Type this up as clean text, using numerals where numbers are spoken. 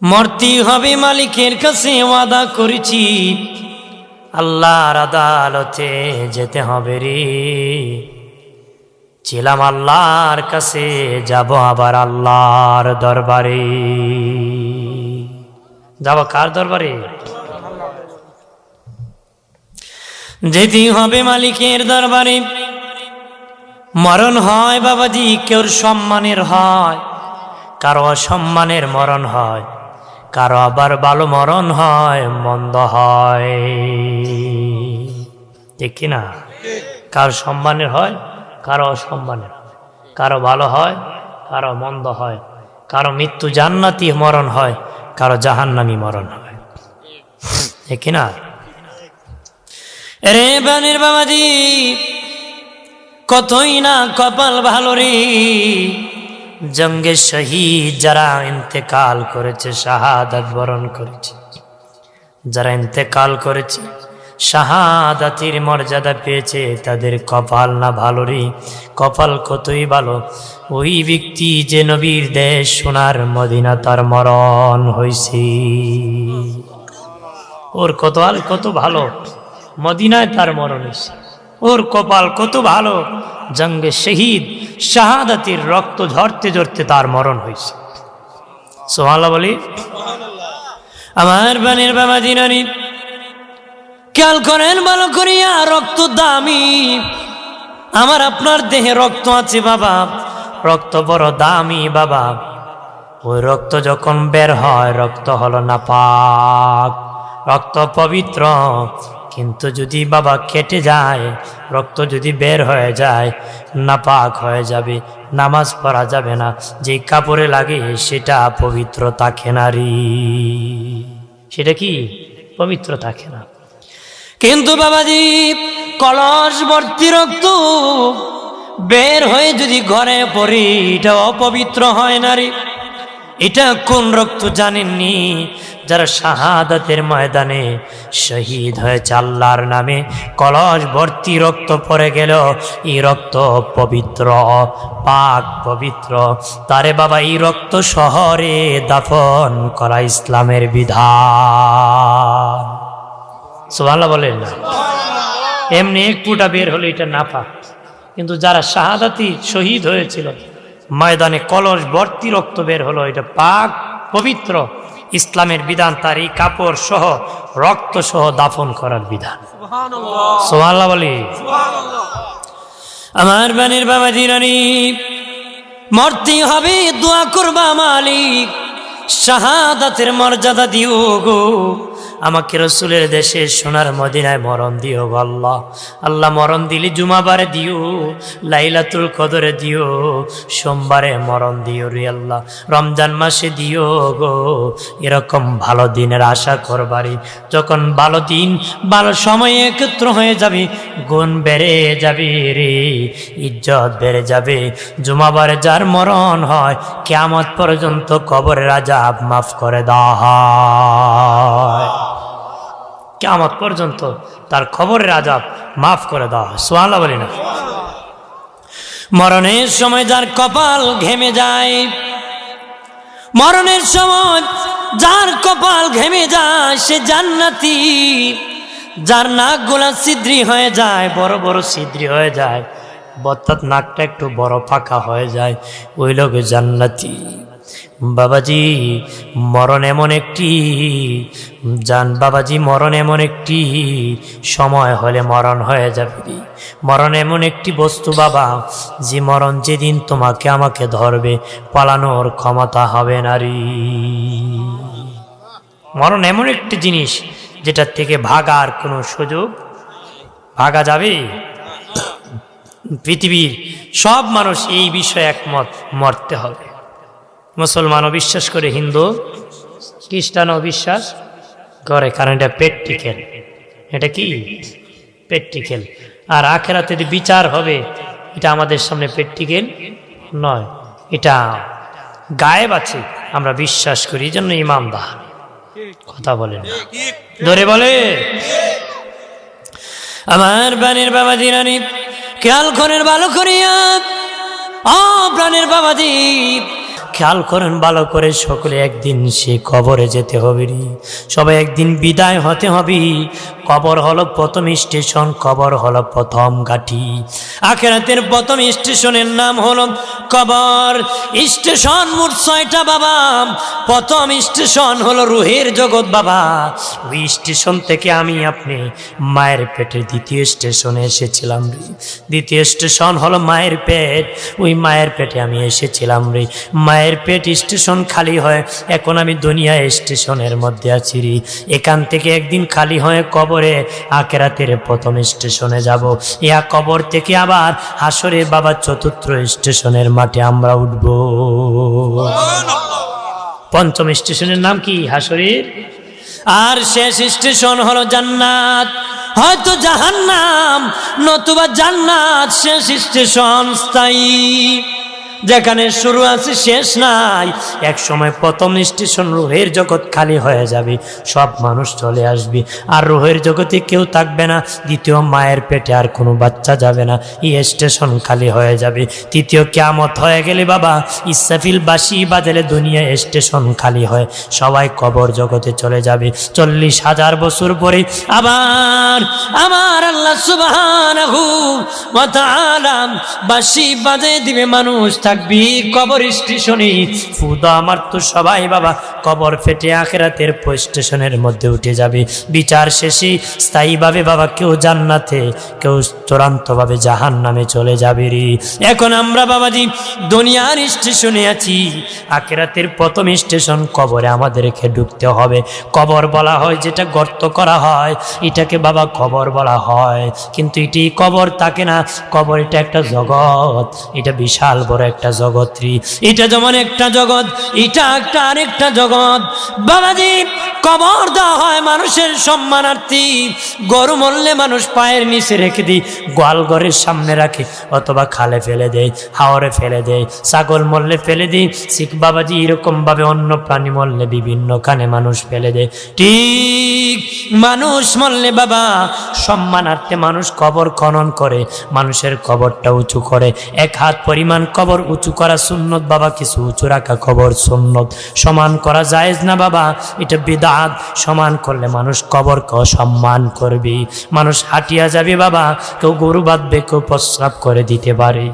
মরতে হবে মালিকের কাছে ওয়াদা করেছি, আল্লাহর আদালতে যেতে হবে রে। ছিলাম আল্লাহর কাছে, যাব আবার আল্লাহর দরবারে। যাব কার দরবারে? যেতে হবে মালিকের দরবারে। মরণ হয় বাবাজি, কেউ সম্মানের হয়, কারো অসম্মানের মরণ হয়, কারো আবার ভালো মরণ হয়, মন্দ হয়, ঠিক কিনা? কারো সম্মানের হয়, কারো অসম্মানের হয়, কারো ভালো হয়, কারো মন্দ হয়, কারো মৃত্যু জান্নাতি মরণ হয়, কারো জাহান্নামী মরণ হয়, ঠিক কিনা? রে বানের বাবাজি, কতই না কপাল ভালো রে। জঙ্গে শহীদ যারা ইন্তেকাল করেছে, শাহাদাত বরণ করেছে, যারা ইন্তেকাল করেছে, শাহাদাতের মর্যাদা পেয়েছে, তাদের কপাল না ভালো রে। কপাল কতই ভালো, ওই ব্যক্তি যে নবীর দেশ সোনার মদিনা তার মরণ হইছে। ওর কপাল কত ভালো, মদিনায় তার মরণ হইছে। ওর কপাল কত ভালো, জঙ্গে শহীদ শাহাদাতের রক্ত ঝরতে ঝরতে তার মরণ হয়েছে। সুবহানাল্লাহ বলি। আমার বানের বাবা জিনানি, খেয়াল করেন ভালো করিয়া, রক্ত দামি। আমার আপনার দেহে রক্ত আছে বাবা, রক্ত বড় দামি বাবা। ওই রক্ত যখন বের হয়, রক্ত হলো নাপাক, রক্ত পবিত্র। কিন্তু যদি বাবা কেটে যায়, রক্ত যদি বের হয়ে যায়, নাপাক হয়ে যাবে, নামাজ পড়া যাবে না, যে কাপড়ে লাগে সেটা পবিত্র থাকে না রে। সেটা কি পবিত্র থাকে না। কিন্তু বাবাজি, কলস ভর্তি রক্ত বের হয়ে যদি ঘরে পড়ে, এটা অপবিত্র হয় না রে। এটা কোন রক্ত জানেননি? যারা শাহাদাতের ময়দানে শহীদ হয়েছে আল্লাহর নামে, কলস ভর্তি রক্ত পড়ে গেল, এই রক্ত পবিত্র, পাক পবিত্র। তারে বাবা এই রক্ত শহরে দাফন করা ইসলামের বিধান। সুবহানাল্লাহ বলেন না? এমনি এক ফুটা বের হলে এটা নাপাক। কিন্তু যারা শাহাদাতি শহীদ হয়েছিল, ময়দানে কলস ভর্তি রক্ত বের হলো, এটা পাক পবিত্র, ইসলামের বিধান। তার এই কাপড় সহ রক্ত সহ দাফন করার বিধান। সুবহানাল্লাহ বলি। আমার বানের বাবা জিরানি, মরতে হবে, দোয়া করবা মালিক শাহাদাতের মর্যাদা দিও গো। আমাকে রসুলের দেশে সোনার মদিনায় মরণ দিও গো আল্লাহ। আল্লাহ মরণ দিলি জুমাবারে দিও, লাইলাতুল কদরে দিও, সোমবারে মরণ দিও রে আল্লাহ, রমজান মাসে দিও গো। এরকম ভালো দিনের আশা করবারি। যখন ভালো দিন ভালো সময় একত্র হয়ে যাবে, গুণ বেড়ে যাবে রে, ইজ্জত বেড়ে যাবে। জুমাবারে যার মরণ হয়, কিয়ামত পর্যন্ত কবরের আযাব মাফ করে দেওয়া হয়। কিয়ামত পর্যন্ত তার কবরের আযাব মাফ করে দেওয়া হয়। সুবহানাল্লাহ বলি না? মরণের সময় যার কপাল ঘেমে যায়, মরণের সময় যার কপাল ঘেমে যায়, সে জান্নাতি। যার নাকগুলা ছিদ্রি হয়ে যায়, বড় বড় ছিদ্রি হয়ে যায়, অর্থাৎ নাকটা একটু বড় পাকা হয়ে যায়, ওই লোক জান্নাতি। বাবাজি, মরণ এমন একটি বাবাজি, মরণ এমন একটি সময় হলে মরণ হয়ে যাবে। মরণ এমন একটি বস্তু বাবা, যে মরণ যেদিন তোমাকে আমাকে ধরবে, পালানোর ক্ষমতা হবে না রে। মরণ এমন একটি জিনিস, যেটার থেকে ভাগার কোনো সুযোগ, ভাগা যাবে? পৃথিবীর সব মানুষ এই বিষয়ে একমত, মরতে হবে। মুসলমানও বিশ্বাস করে, হিন্দু খ্রিস্টানও বিশ্বাস করে, কারণ এটা প্র্যাকটিক্যাল। এটা কি প্র্যাকটিক্যাল। আর আখেরাতে যে বিচার হবে, এটা আমাদের সামনে প্র্যাকটিক্যাল নয়, এটা গায়েব আছে, আমরা বিশ্বাস করি। এই জন্য ইমানদার কথা বলেন, ধরে বলে। আমার বানের বাবা জিরানি, খেয়াল করেন ভালো করিয়া, ও প্রাণের বাবাজি, খেয়াল করেন ভালো করে, সকলে একদিন সে কবরে যেতে হবে রে, সবাই একদিন বিদায় হতে হবে। কবর হলো প্রথম স্টেশন, কবর হলো প্রথম ঘাঁটি। আখিরাতের প্রথম স্টেশনের নাম হলো কবর। স্টেশন মোট 6টা বাবা। প্রথম স্টেশন হলো রুহের জগৎ বাবা। ওই স্টেশন থেকে আমি আপনি মায়ের পেটের দ্বিতীয় স্টেশনে এসেছিলাম রে। দ্বিতীয় স্টেশন হলো মায়ের পেট। ওই মায়ের পেটে আমি এসেছিলাম রে। মায়ের পেট স্টেশন খালি হয়, এখন আমি দুনিয়া স্টেশনের মধ্যে আছি রে। এখান থেকে একদিন খালি হয়ে কবরে আখিরাতের প্রথম স্টেশনে যাব। ইয়া কবর থেকে আবার হাসরে বাবা চতুর্থ স্টেশনের মাঠে আমরা উঠব। পঞ্চম স্টেশনের নাম কি? হাসরের। আর শেষ স্টেশন হলো জান্নাত, হয়তো জাহান্নাম নতুবা জান্নাত। শেষ স্টেশন স্থায়ী, যেখানে শুরু আছে শেষ নাই। এক সময় প্রথম স্টেশন রুহের জগৎ খালি হয়ে যাবে, সব মানুষ চলে আসবে, আর রুহের জগতে কেউ থাকবে না। দ্বিতীয় মায়ের পেটে আর কোনো বাচ্চা যাবে না, এই স্টেশন খালি হয়ে যাবে। তৃতীয় কিয়ামত হয়ে গেলে বাবা ইসরাফিল বাঁশি বাজালে দুনিয়া স্টেশন খালি হয়, সবাই কবর জগতে চলে যাবে। 40,000 বছর পরে আবার আমার আল্লাহ সুবহানাহু ওয়া তাআলা বাঁশি বাজিয়ে দিবে, মানুষ থাকবি কবর স্টেশনে। ফুদা আমার তো সবাই বাবা কবর ফেটে আখিরাতের স্টেশনের মধ্যে উঠে যাবে। বিচার শেষে স্থায়ীভাবে বাবা কেউ জান্নাতে, কেউ চূড়ান্তভাবে জাহান্নামে চলে যাবে রে। এখন আমরা বাবাজি দুনিয়ার স্টেশনে আছি, আখিরাতের প্রথম স্টেশন কবরে আমাদেরকে ঢুকতে হবে। কবর বলা হয় যেটা গর্ত করা হয়, এটাকে বাবা কবর বলা হয়, কিন্তু এটি কবর থাকে না। কবর এটা একটা জগৎ, এটা বিশাল বড় একটা জগৎ রে। এটা যেমন একটা জগৎ, এটা একটা আরেকটা জগৎ বাবাজি। কবর দেওয়া হয় মানুষের সম্মানার্থী। গরু মরলে মানুষ পায়ের নিচে রেখে দিই, গোয়াল ঘরের সামনে রাখে, অথবা খালে ফেলে দেয়, হাওরে ফেলে দেয়। ছাগল মরলে ফেলে দিই, শিখ বাবাজি এরকম ভাবে অন্য প্রাণী মরলে বিভিন্ন খানে মানুষ ফেলে দেয়। ঠিক মানুষ মরলে বাবা সম্মানার্থে মানুষ কবর খনন করে, মানুষের কবরটা উঁচু করে। 1 হাত পরিমাণ কবর উঁচু করা সুন্নত বাবা, কিছু উঁচু রাখা কবর সুন্নত। সমান করা জায়েজ না বাবা, এটা বিদআত। সমান করলে মানুষ কবরকে অসম্মান করবে, মানুষ হাঁটিয়া যাবে বাবা, কেউ গরু বাঁধবে, কেউ প্রস্রাব করে দিতে পারে।